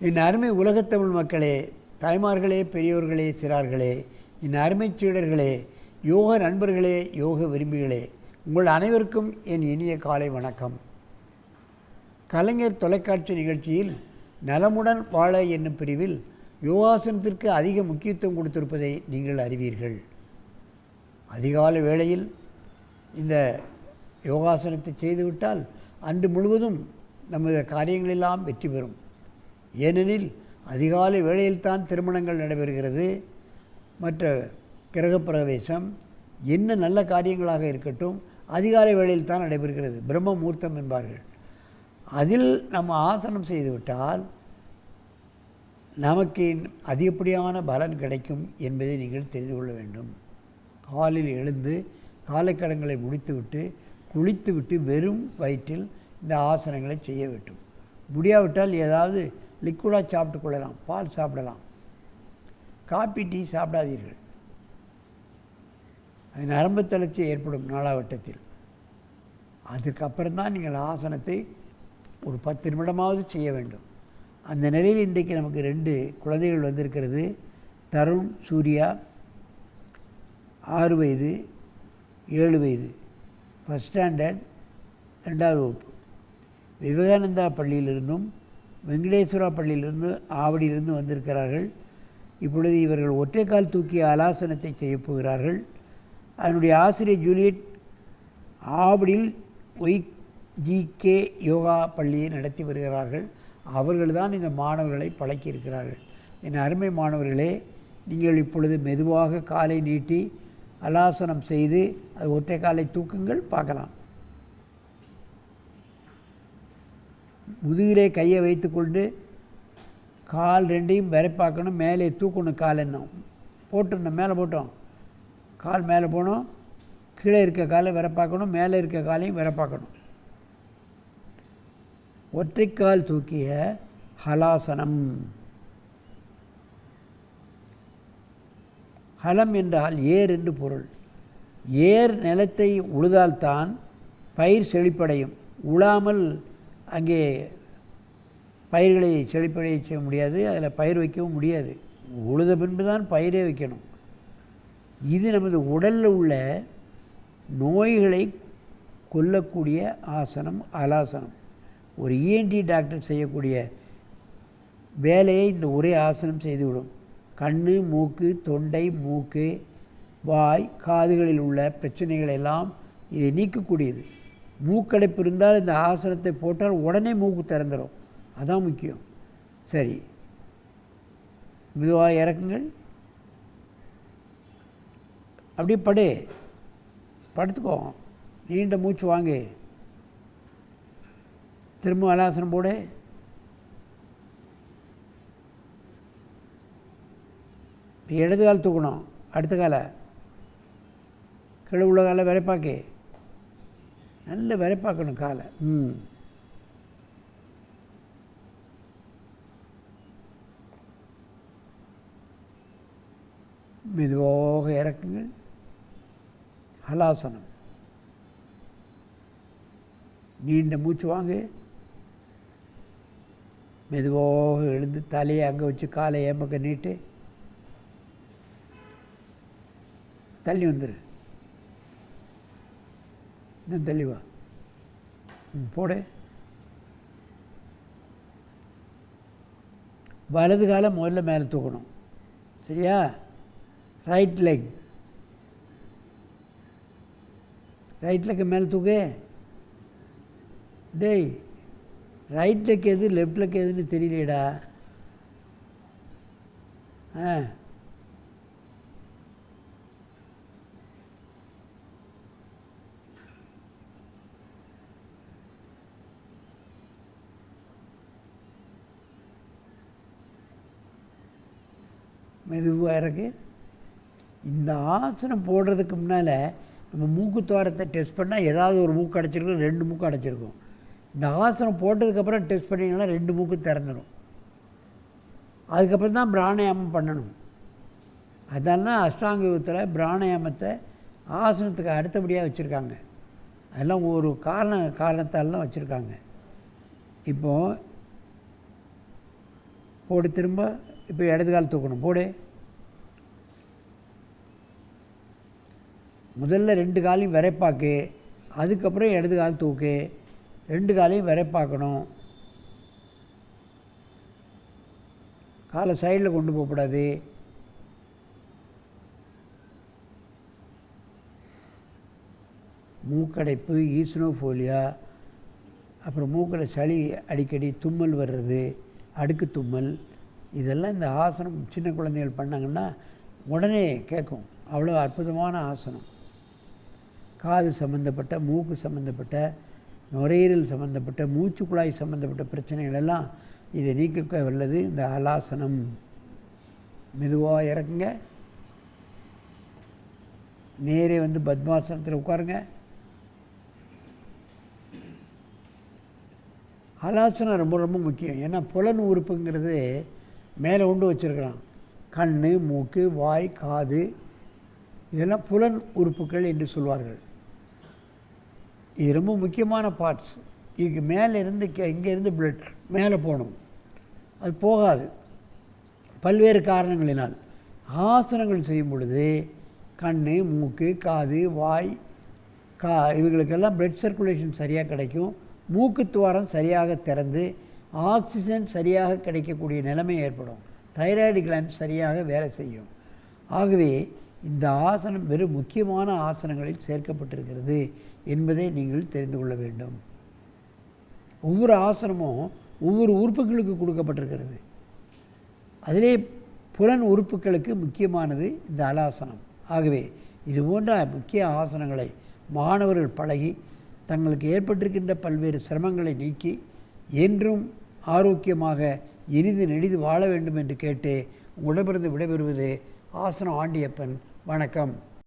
என் அருமை உலகத்தமிழ் மக்களே, தாய்மார்களே, பெரியோர்களே, சிறார்களே, என் அருமை சீடர்களே, யோக நண்பர்களே, யோக விரும்பிகளே, உங்கள் அனைவருக்கும் என் இனிய காலை வணக்கம். கலைஞர் தொலைக்காட்சி நிகழ்ச்சியில் நலமுடன் வாழ என்னும் பிரிவில் யோகாசனத்திற்கு அதிக முக்கியத்துவம் கொடுத்திருப்பதை நீங்கள் அறிவீர்கள். அதிகாலை வேளையில் இந்த யோகாசனத்தை செய்துவிட்டால் அன்று முழுவதும் நமது காரியங்களெல்லாம் வெற்றி பெறும். ஏனெனில் அதிகாலை வேளையில்தான் திருமணங்கள் நடைபெறுகிறது, மற்ற கிரகப்பிரவேசம், என்ன நல்ல காரியங்களாக இருக்கட்டும் அதிகாலை வேளையில் தான் நடைபெறுகிறது. பிரம்ம முகூர்த்தம் என்பார்கள். அதில் நம்ம ஆசனம் செய்துவிட்டால் நமக்கு அதிகப்படியான பலன் கிடைக்கும் என்பதை நீங்கள் தெரிந்து கொள்ள வேண்டும். காலில் எழுந்து காலைக்கடன்களை முடித்துவிட்டு குளித்துவிட்டு வெறும் வயிற்றில் இந்த ஆசனங்களை செய்ய வேண்டும். முடியாவிட்டால் ஏதாவது லிக்விடாக சாப்பிட்டு கொள்ளலாம், பால் சாப்பிடலாம், காப்பி டீ சாப்பிடாதீர்கள். அது நரம்பு தளர்ச்சி ஏற்படும் நாளாவட்டத்தில். அதற்கப்புறம்தான் நீங்கள் ஆசனத்தை ஒரு 10 நிமிடமாவது செய்ய வேண்டும். அந்த நிலையில் இன்றைக்கு நமக்கு 2 குழந்தைகள் வந்திருக்கிறது. தருண், சூர்யா, 6 வயது 7 வயது, ஃபஸ்ட் ஸ்டாண்டர்ட் 2வது வகுப்பு. விவேகானந்தா பள்ளியிலிருந்தும் வெங்கடேஸ்வரா பள்ளியிலிருந்து ஆவடியிலிருந்து வந்திருக்கிறார்கள். இப்பொழுது இவர்கள் ஒற்றைக்கால் தூக்கிய அலாசனத்தை செய்யப்போகிறார்கள். அதனுடைய ஆசிரியர் ஜூலியட் ஆவடியில் ஒய்ஜிகே யோகா பள்ளியை நடத்தி வருகிறார்கள். அவர்கள்தான் இந்த மாணவர்களை பழக்கியிருக்கிறார்கள். என் அருமை மாணவர்களே, நீங்கள் இப்பொழுது மெதுவாக காலை நீட்டி அலாசனம் செய்து அது ஒற்றை காலை தூக்குங்கள், பார்க்கலாம். முதுகிலே கையை வைத்துக்கொண்டு கால் 2ஐயும் விரைப்பாக்கணும், மேலே தூக்கணும். கால் என்ன போட்டுருந்தோம், மேலே போட்டோம், கால் மேலே போகணும், கீழே இருக்க காலை விரைப்பாக்கணும், மேலே இருக்க காலையும் விரைப்பாக்கணும். ஒற்றைக்கால் தூக்கிய ஹலாசனம். ஹலம் என்றால் ஏர் என்று பொருள். ஏர் நிலத்தை உழுதால்தான் பயிர் செழிப்படையும். உழாமல் அங்கே பயிர்களை செழிப்படைய செய்ய முடியாது, அதில் பயிர் வைக்கவும் முடியாது. உழுத பின்பு தான் பயிரே வைக்கணும். இது நமது உடலில் உள்ள நோய்களை கொல்லக்கூடிய ஆசனம் அலாசனம். ஒரு இஎன்டி டாக்டர் செய்யக்கூடிய வேலையை இந்த ஒரே ஆசனம் செய்துவிடும். கண், மூக்கு, தொண்டை, மூக்கு, வாய், காதுகளில் உள்ள பிரச்சனைகளெல்லாம் இதை நீக்கக்கூடியது. மூக்கடைப்பு இருந்தால் இந்த ஆசனத்தை போட்டால் உடனே மூக்கு திறந்துடும். அதான் முக்கியம். சரி, மெதுவாக இறக்குங்கள். அப்படியே படுத்துக்கோ, நீண்ட மூச்சு வாங்கு, திரும்ப அலாசனம் போடு. இடது கால் தூக்கணும், அடுத்த காலை கீழே உள்ள காலை விரைப்பாக்கே, நல்ல விரைப்பாக்கணும் காலை. மெதுவாக இறக்குங்கள். ஹலாசனம். நீண்ட மூச்சு வாங்க. மெதுவாக எழுந்து தலையை அங்கே வச்சு காலை ஏம்பக்க நீட்டு தள்ளி வந்துடு. இன்னும் தெளிவா போடு. வலது காலை முதல்ல மேலே தூக்கணும், சரியா? ரைட் லெக் மேலே தூக்கு. டேய், ரைட் லெக் எது லெஃப்ட் லெக் எதுன்னு தெரியலையடா. மெதுவாக இறக்கு. இந்த ஆசனம் போடுறதுக்கு முன்னால் நம்ம மூக்கு துவாரத்தை டெஸ்ட் பண்ணால் ஏதாவது ஒரு மூக்கு அடைச்சிருக்கும், 2 மூக்கு அடைச்சிருக்கும். இந்த ஆசனம் போட்டதுக்கப்புறம் டெஸ்ட் பண்ணிங்கன்னா 2 மூக்கு திறந்துடும். அதுக்கப்புறம் தான் பிராணாயாமம் பண்ணணும். அதனால தான் அஷ்டாங்க யோகத்தில் பிராணாயாமத்தை ஆசனத்துக்கு அடுத்தபடியாக வச்சுருக்காங்க. அதெல்லாம் ஒரு காரணத்தால் தான் வச்சுருக்காங்க. இப்போது போடு. திரும்ப இப்போ இடது கால் தூக்கணும். போடு. முதல்ல 2 காலையும் விரைப்பாக்கு, அதுக்கப்புறம் இடது கால் தூக்கு. 2 காலையும் விரைப்பாக்கணும். காலை சைடில் கொண்டு போகக்கூடாது. மூக்கடைப்பு, ஈஸ்னோஃபோலியா, அப்புறம் மூக்கில் சளி அடிக்கடி தும்மல் வர்றது, அடுக்கு தும்மல், இதெல்லாம் இந்த ஆசனம் சின்ன குழந்தைகள் பண்ணாங்கன்னா உடனே கேட்கும். அவ்வளோ அற்புதமான ஆசனம். காது சம்மந்தப்பட்ட, மூக்கு சம்மந்தப்பட்ட, நுரையீரல் சம்மந்தப்பட்ட, மூச்சு குழாய் சம்மந்தப்பட்ட பிரச்சனைகளெல்லாம் இதை நீக்க வல்லது இந்த ஹலாசனம். மெதுவாக இறக்குங்க. நேரே வந்து பத்மாசனத்தில் உட்காருங்க. ஹலாசனம் ரொம்ப ரொம்ப முக்கியம். ஏன்னா புலன் உறுப்புங்கிறது மேலே கொண்டு வச்சுருக்கிறான். கண், மூக்கு, வாய், காது, இதெல்லாம் புலன் உறுப்புகள் என்று சொல்வார்கள். இது ரொம்ப முக்கியமான பார்ட்ஸ். இதுக்கு மேலே இருந்து இங்கேருந்து பிளட் மேலே போகணும். அது போகாது பல்வேறு காரணங்களினால். ஆசனங்கள் செய்யும் பொழுது கண், மூக்கு, காது, வாய், இவங்களுக்கெல்லாம் பிளட் சர்க்குலேஷன் சரியாக கிடைக்கும். மூக்குத்துவாரம் சரியாக திறந்து ஆக்சிஜன் சரியாக கிடைக்கக்கூடிய நிலைமை ஏற்படும். தைராய்டு கிளாண்ட் சரியாக வேலை செய்யும். ஆகவே இந்த ஆசனம் வெறும் முக்கியமான ஆசனங்களில் சேர்க்கப்பட்டிருக்கிறது என்பதை நீங்கள் தெரிந்து கொள்ள வேண்டும். ஒவ்வொரு ஆசனமும் ஒவ்வொரு உறுப்புகளுக்கு கொடுக்கப்பட்டிருக்கிறது. அதிலே புலன் உறுப்புகளுக்கு முக்கியமானது இந்த ஹலாசனம். ஆகவே இது போன்ற முக்கிய ஆசனங்களை மாணவர்கள் பழகி தங்களுக்கு ஏற்பட்டிருக்கின்ற பல்வேறு சிரமங்களை நீக்கி என்றும் ஆரோக்கியமாக இனிது நெடிது வாழ வேண்டும் என்று கேட்டு உங்களிடமிருந்து விடைபெறுவது ஆசனம் ஆண்டியப்பன். வணக்கம்.